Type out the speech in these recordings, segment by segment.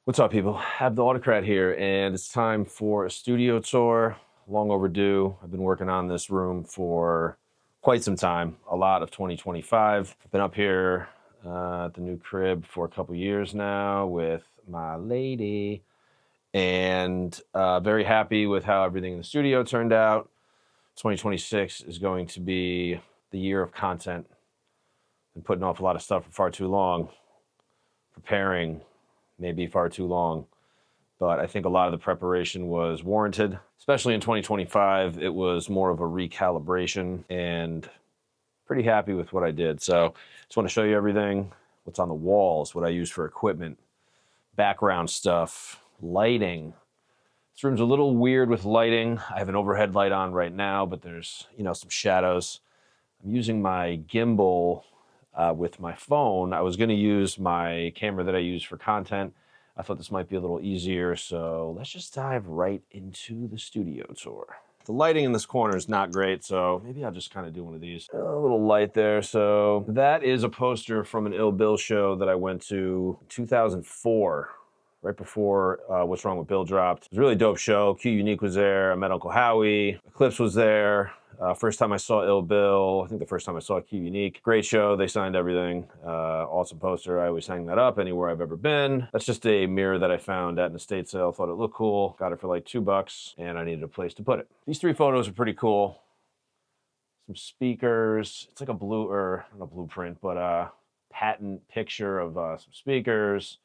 What's up, people? I have the Audicrat here, and it's time for a studio tour. Long overdue. I've been working on this room for quite some time, a lot of 2025. I've been up here at the new crib for a couple years now with my lady, and very happy with how everything in the studio turned out. 2026 is going to be the year of content. Been putting off a lot of stuff for far too long, preparing maybe far too long, but I think a lot of the preparation was warranted. Especially in 2025, it was more of a recalibration, and pretty happy with what I did. So just want to show you everything, what's on the walls, what I use for equipment, background stuff, lighting. This room's a little weird with lighting. I have an overhead light on right now, but there's, some shadows. I'm using my gimbal with my phone. I was going to use my camera that I use for content. I thought this might be a little easier, so let's just dive right into the studio tour. The lighting in this corner is not great, so maybe I'll just kind of do one of these. A little light there. So that is a poster from an Ill Bill show that I went to 2004, right before What's Wrong with Bill dropped. It was a really dope show. Q Unique was there. I met Uncle Howie. Eclipse was there. First time I saw Ill Bill, I think the first time I saw Q Unique. Great show, they signed everything. Awesome poster, I always hang that up anywhere I've ever been. That's just a mirror that I found at an estate sale, thought it looked cool. Got it for like $2, and I needed a place to put it. These three photos are pretty cool. Some speakers, it's like not a blueprint, but a patent picture of some speakers.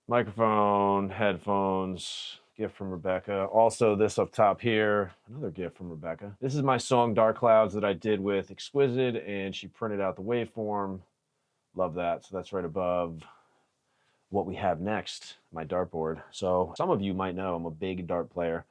Microphone, headphones, gift from Rebecca. Also this up top here, another gift from Rebecca. This is my song Dark Clouds that I did with Exquisite, and she printed out the waveform. Love that. So that's right above what we have next, my dartboard. So some of you might know I'm a big dart player.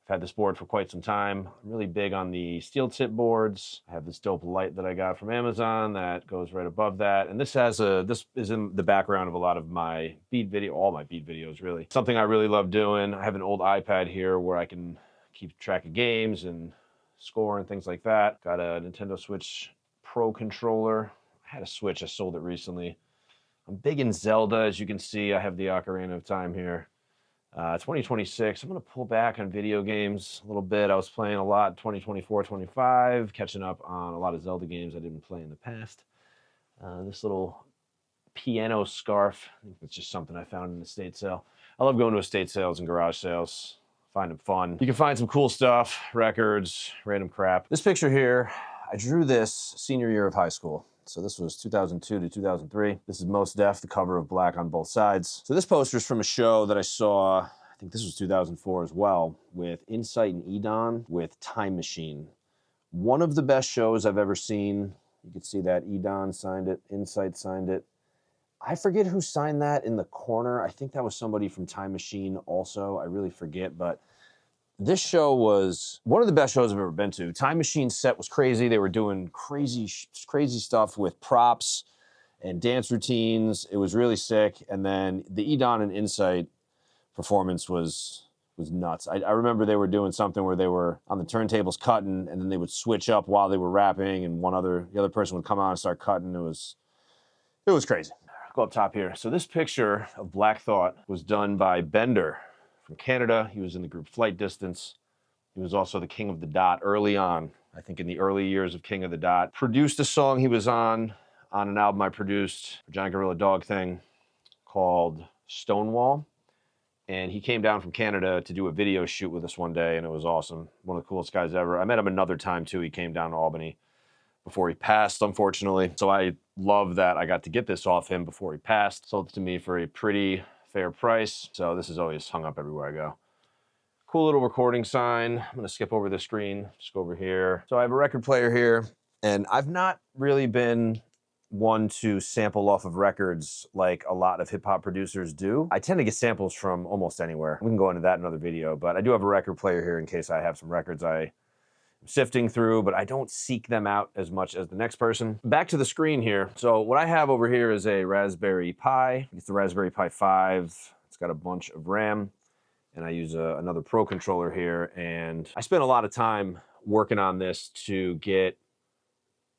I've had this board for quite some time. I'm really big on the steel tip boards. I have this dope light that I got from Amazon that goes right above that. And this is in the background of a lot of my beat video, all my beat videos really. Something I really love doing. I have an old iPad here where I can keep track of games and score and things like that. Got a Nintendo Switch Pro controller. I had a Switch, I sold it recently. I'm big in Zelda, as you can see. I have the Ocarina of Time here. 2026, I'm going to pull back on video games a little bit. I was playing a lot 2024, 25, catching up on a lot of Zelda games I didn't play in the past. This little piano scarf, I think it's just something I found in an estate sale. I love going to estate sales and garage sales. Find them fun. You can find some cool stuff, records, random crap. This picture here, I drew this senior year of high school. So this was 2002 to 2003. This is Mos Def, the cover of Black on Both Sides. So this poster is from a show that I saw, I think this was 2004 as well, with Insight and Edon with Time Machine. One of the best shows I've ever seen. You can see that Edon signed it, Insight signed it. I forget who signed that in the corner. I think that was somebody from Time Machine also. I really forget, but this show was one of the best shows I've ever been to. Time Machine set was crazy. They were doing crazy stuff with props and dance routines. It was really sick. And then the Edon and Insight performance was nuts. I remember they were doing something where they were on the turntables cutting, and then they would switch up while they were rapping, and the other person would come on and start cutting. It was crazy. I'll go up top here. So this picture of Black Thought was done by Bender from Canada. He was in the group Flight Distance. He was also the King of the Dot early on, I think in the early years of King of the Dot. Produced a song he was on an album I produced for Giant Gorilla Dog Thing called Stonewall. And he came down from Canada to do a video shoot with us one day, and it was awesome. One of the coolest guys ever. I met him another time too. He came down to Albany before he passed, unfortunately. So I love that I got to get this off him before he passed. Sold it to me for a pretty fair price. So this is always hung up everywhere I go. Cool little recording sign. I'm gonna skip over this screen, just go over here. So I have a record player here, and I've not really been one to sample off of records like a lot of hip hop producers do. I tend to get samples from almost anywhere. We can go into that in another video, but I do have a record player here in case I have some records I'm sifting through, but I don't seek them out as much as the next person. Back to the screen here. So what I have over here is a Raspberry Pi. It's the Raspberry Pi 5. It's got a bunch of RAM, and I use another Pro controller here. And I spent a lot of time working on this to get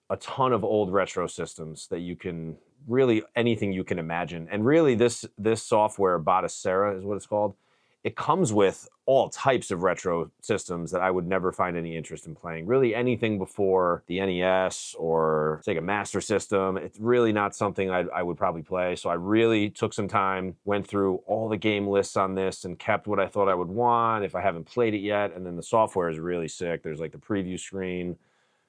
a ton of old retro systems that you can really anything you can imagine. And really this software, Botticera is what it's called, it comes with all types of retro systems that I would never find any interest in playing. Really anything before the NES or Sega Master System, it's really not something I would probably play. So I really took some time, went through all the game lists on this and kept what I thought I would want if I haven't played it yet. And then the software is really sick. There's like the preview screen,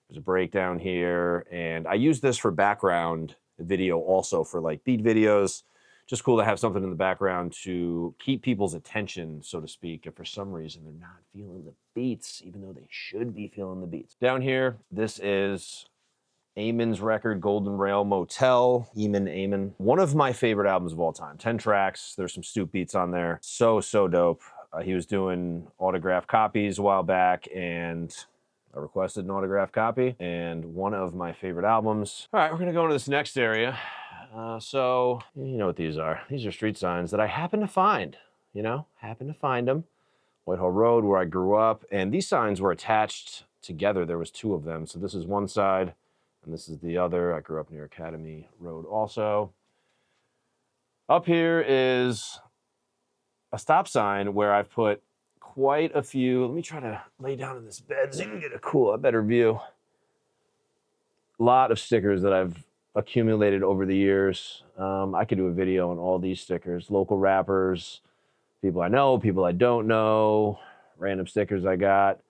there's a breakdown here. And I use this for background video also for like beat videos. Just cool to have something in the background to keep people's attention, so to speak, if for some reason they're not feeling the beats, even though they should be feeling the beats. Down here, this is Eamon's record, Golden Rail Motel, Eamon. One of my favorite albums of all time. 10 tracks, there's some Stoop beats on there. So dope. He was doing autograph copies a while back, and I requested an autograph copy, and one of my favorite albums. All right, we're gonna go into this next area. So, you know what these are. These are street signs that I happen to find, happen to find them. Whitehall Road, where I grew up, and these signs were attached together. There was two of them. So this is one side, and this is the other. I grew up near Academy Road also. Up here is a stop sign where I've put quite a few. Let me try to lay down in this bed so you can get a better view. A lot of stickers that I've accumulated over the years. I could do a video on all these stickers. Local rappers, people I know, people I don't know, random stickers I got.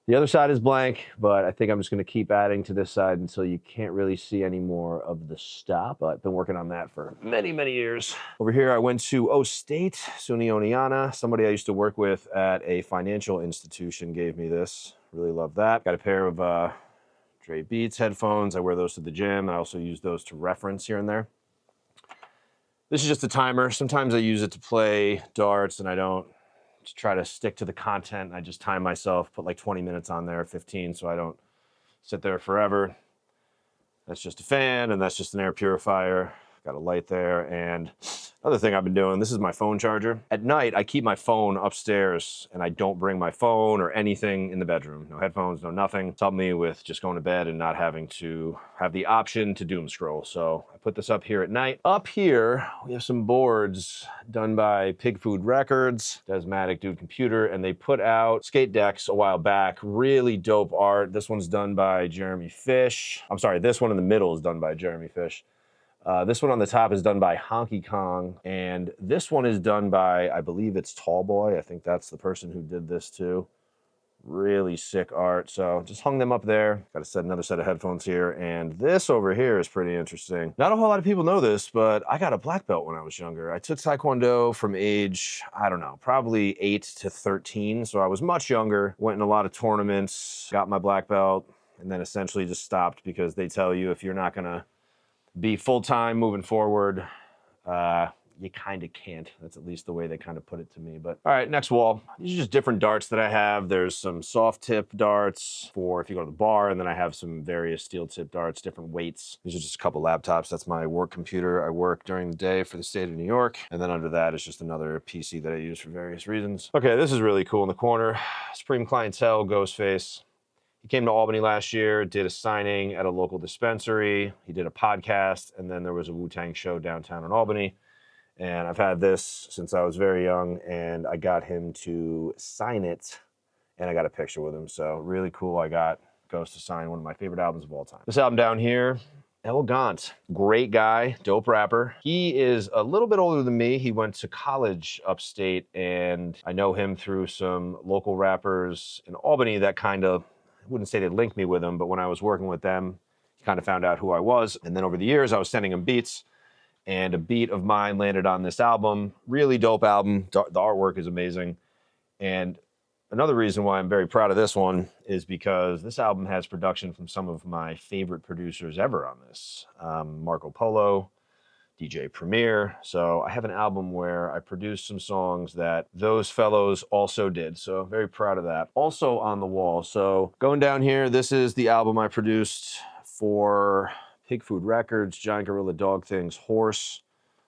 The other side is blank, but I think I'm just going to keep adding to this side until you can't really see any more of the stop. I've been working on that for many, many years. Over here, I went to O State, SUNY Oneonta. Somebody I used to work with at a financial institution gave me this. Really love that. Got a pair of Dre Beats headphones. I wear those to the gym. I also use those to reference here and there. This is just a timer. Sometimes I use it to play darts and I don't, to try to stick to the content. I just time myself, put like 20 minutes on there, 15, so I don't sit there forever. That's just a fan, and that's just an air purifier. Got a light there, and another thing I've been doing, this is my phone charger. At night, I keep my phone upstairs, and I don't bring my phone or anything in the bedroom. No headphones, no nothing. It's helped me with just going to bed and not having to have the option to doom scroll. So I put this up here at night. Up here, we have some boards done by Pig Food Records, Desmatic Dude Computer, and they put out skate decks a while back. Really dope art. This one's done by Jeremy Fish. I'm sorry, this one in the middle is done by Jeremy Fish. This one on the top is done by Honky Kong, and this one is done by, I believe it's Tallboy. I think that's the person who did this too. Really sick art. So just hung them up there. Got to set another set of headphones here, and this over here is pretty interesting. Not a whole lot of people know this, but I got a black belt when I was younger. I took Taekwondo from age, I don't know, probably 8 to 13, so I was much younger. Went in a lot of tournaments, got my black belt, and then essentially just stopped because they tell you if you're not gonna be full-time moving forward, you kind of can't. That's at least the way they kind of put it to me. But all right, next wall. These are just different darts that I have. There's some soft tip darts for if you go to the bar, and then I have some various steel tip darts, different weights. These are just a couple laptops. That's my work computer. I work during the day for the state of New York. And then under that is just another PC that I use for various reasons. Okay, this is really cool in the corner. Supreme Clientele, Ghostface. He came to Albany last year, did a signing at a local dispensary. He did a podcast, and then there was a Wu-Tang show downtown in Albany. And I've had this since I was very young, and I got him to sign it, and I got a picture with him. So really cool. I got Ghost to sign one of my favorite albums of all time. This album down here, El Gant. Great guy, dope rapper. He is a little bit older than me. He went to college upstate, and I know him through some local rappers in Albany that kind of, I wouldn't say they linked me with him, but when I was working with them, he kind of found out who I was. And then over the years, I was sending him beats, and a beat of mine landed on this album. Really dope album. The artwork is amazing. And another reason why I'm very proud of this one is because this album has production from some of my favorite producers ever on this. Marco Polo, DJ Premier. So I have an album where I produced some songs that those fellows also did. So very proud of that. Also on the wall. So going down here, this is the album I produced for Pig Food Records, Giant Gorilla Dog Things, Horse.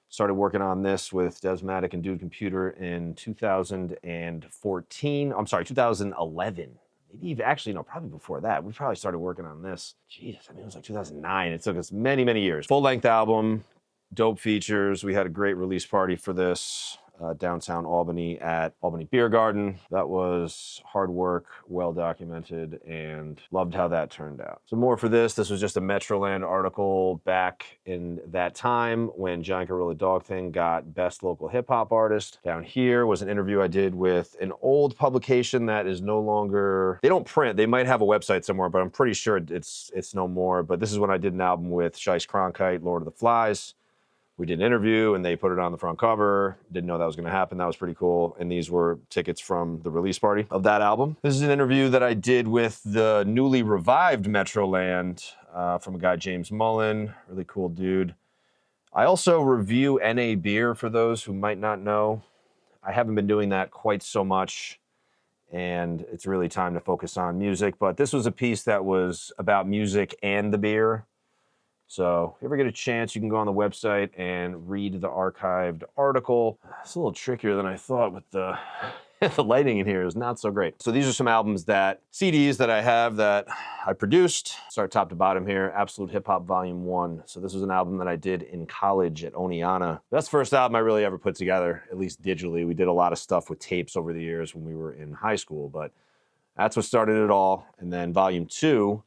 Started working on this with Desmatic and Dude Computer in 2014. I'm sorry, 2011. Maybe even, actually, no, probably before that. We probably started working on this. Jesus, I mean, it was like 2009. It took us many, many years. Full-length album, Dope features. We had a great release party for this downtown Albany at Albany Beer Garden. That was hard work, well documented, and loved how that turned out. So more for this. This was just a Metroland article back in that time when Giant Gorilla Dog Thing got Best Local Hip Hop Artist. Down here was an interview I did with an old publication that is no longer, they don't print, they might have a website somewhere, but I'm pretty sure it's no more. But this is when I did an album with Shice Cronkite, Lord of the Flies. We did an interview and they put it on the front cover. Didn't know that was going to happen. That was pretty cool. And these were tickets from the release party of that album. This is an interview that I did with the newly revived Metroland from a guy, James Mullen. Really cool dude. I also review NA beer for those who might not know. I haven't been doing that quite so much, and it's really time to focus on music. But this was a piece that was about music and the beer. So if you ever get a chance, you can go on the website and read the archived article. It's a little trickier than I thought with the the lighting in here is not so great. So these are some albums CDs that I have that I produced. Start top to bottom here, Absolute Hip Hop Volume 1. So this was an album that I did in college at Oneonta. That's the first album I really ever put together, at least digitally. We did a lot of stuff with tapes over the years when we were in high school, but that's what started it all. And then Volume 2,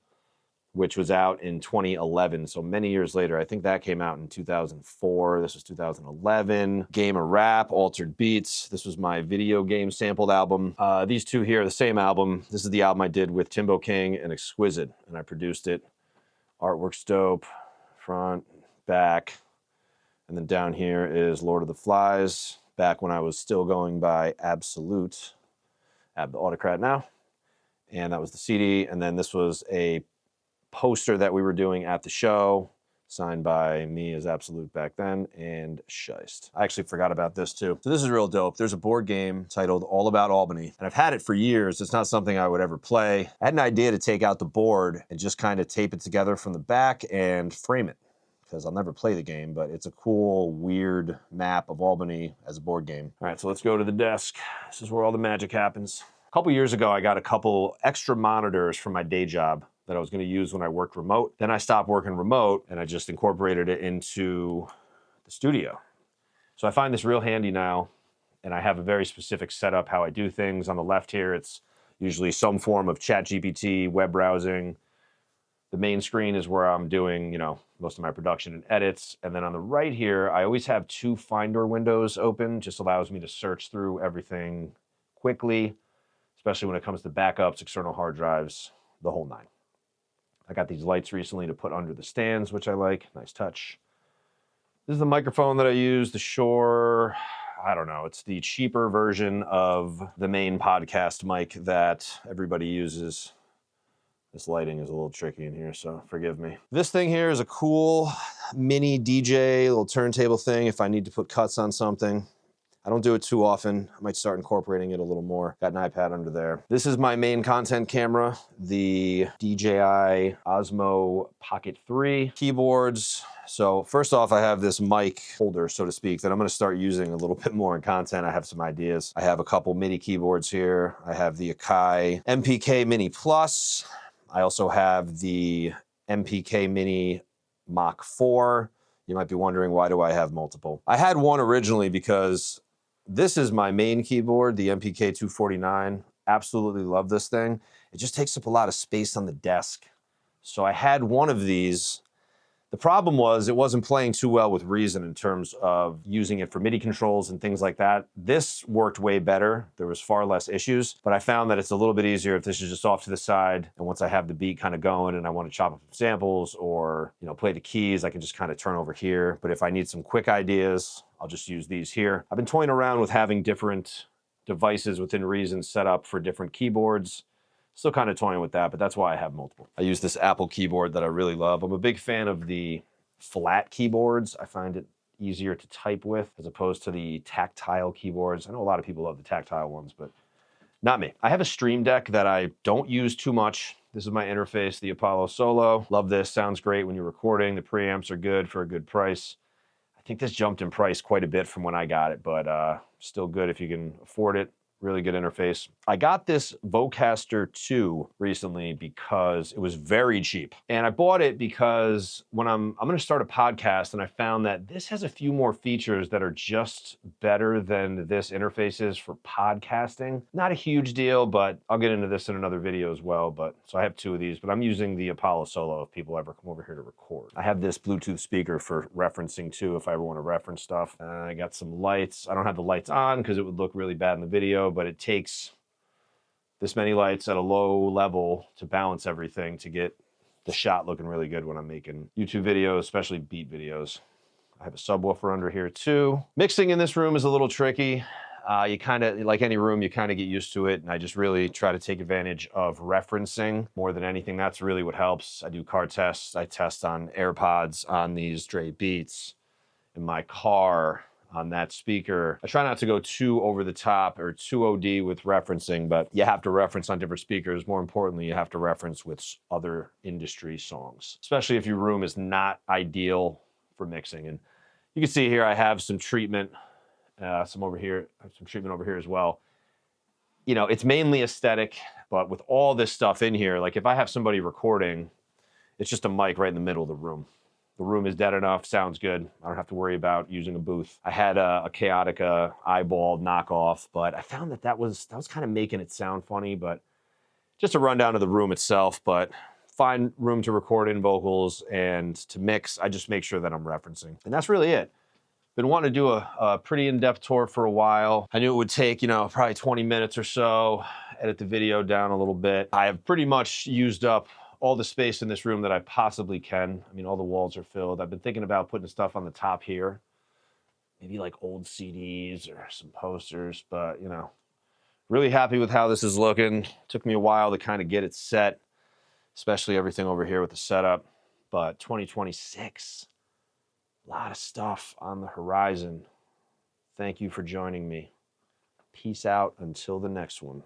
which was out in 2011, so many years later. I think that came out in 2004. This was 2011. Game of Rap, Altered Beats. This was my video game sampled album. These two here are the same album. This is the album I did with Timbo King and Exquisite, and I produced it. Artwork's dope, front, back. And then down here is Lord of the Flies, back when I was still going by Absolute. I have the Audicrat now. And that was the CD. And then this was a poster that we were doing at the show, signed by me as Absolute back then, and Shice. I actually forgot about this too. So this is real dope. There's a board game titled All About Albany, and I've had it for years. It's not something I would ever play. I had an idea to take out the board and just kind of tape it together from the back and frame it, because I'll never play the game, but it's a cool, weird map of Albany as a board game. All right, so let's go to the desk. This is where all the magic happens. A couple years ago, I got a couple extra monitors for my day job that I was going to use when I worked remote. Then I stopped working remote and I just incorporated it into the studio. So I find this real handy now, and I have a very specific setup how I do things. On the left here, it's usually some form of ChatGPT, web browsing. The main screen is where I'm doing, most of my production and edits. And then on the right here, I always have two Finder windows open. Just allows me to search through everything quickly, especially when it comes to backups, external hard drives, the whole nine. I got these lights recently to put under the stands, which I like. Nice touch. This is the microphone that I use, the Shure. I don't know. It's the cheaper version of the main podcast mic that everybody uses. This lighting is a little tricky in here, so forgive me. This thing here is a cool mini DJ, little turntable thing if I need to put cuts on something. I don't do it too often. I might start incorporating it a little more. Got an iPad under there. This is my main content camera, the DJI Osmo Pocket 3 keyboards. So first off, I have this mic holder, so to speak, that I'm gonna start using a little bit more in content. I have some ideas. I have a couple MIDI keyboards here. I have the Akai MPK Mini Plus. I also have the MPK Mini Mach 4. You might be wondering, why do I have multiple? I had one originally because this is my main keyboard, the MPK 249. Absolutely love this thing. It just takes up a lot of space on the desk. So I had one of these. The problem was it wasn't playing too well with Reason in terms of using it for MIDI controls and things like that. This worked way better. There was far less issues, but I found that it's a little bit easier if this is just off to the side. And once I have the beat kind of going and I want to chop up some samples or, play the keys, I can just kind of turn over here. But if I need some quick ideas, I'll just use these here. I've been toying around with having different devices within Reason set up for different keyboards. Still kind of toying with that, but that's why I have multiple. I use this Apple keyboard that I really love. I'm a big fan of the flat keyboards. I find it easier to type with as opposed to the tactile keyboards. I know a lot of people love the tactile ones, but not me. I have a Stream Deck that I don't use too much. This is my interface, the Apollo Solo. Love this, sounds great when you're recording. The preamps are good for a good price. I think this jumped in price quite a bit from when I got it, but still good if you can afford it. Really good interface. I got this Vocaster 2 recently because it was very cheap. And I bought it because when I'm going to start a podcast, and I found that this has a few more features that are just better than this interface is for podcasting. Not a huge deal, but I'll get into this in another video as well. But so I have 2 of these, but I'm using the Apollo Solo if people ever come over here to record. I have this Bluetooth speaker for referencing too if I ever want to reference stuff. I got some lights. I don't have the lights on because it would look really bad in the video, but it takes this many lights at a low level to balance everything to get the shot looking really good when I'm making YouTube videos, especially beat videos. I have a subwoofer under here too. Mixing in this room is a little tricky. You kind of, like any room, you kind of get used to it. And I just really try to take advantage of referencing more than anything. That's really what helps. I do car tests. I test on AirPods, on these Dre Beats, in my car, on that speaker. I try not to go too over the top or too OD with referencing, but you have to reference on different speakers. More importantly, you have to reference with other industry songs, especially if your room is not ideal for mixing. And you can see here I have some treatment, some over here, I have some treatment over here as well. You know, it's mainly aesthetic, but with all this stuff in here, like if I have somebody recording, it's just a mic right in the middle of the room. The room is dead enough, sounds good. I don't have to worry about using a booth. I had a Chaotica eyeball knockoff, but I found that was kind of making it sound funny, but just a rundown of the room itself, but find room to record in vocals and to mix. I just make sure that I'm referencing. And that's really it. Been wanting to do a pretty in-depth tour for a while. I knew it would take, you know, probably 20 minutes or so, edit the video down a little bit. I have pretty much used up all the space in this room that I possibly can. I mean, all the walls are filled. I've been thinking about putting stuff on the top here. Maybe like old CDs or some posters, but you know, really happy with how this is looking. Took me a while to kind of get it set, especially everything over here with the setup. But 2026, a lot of stuff on the horizon. Thank you for joining me. Peace out until the next one.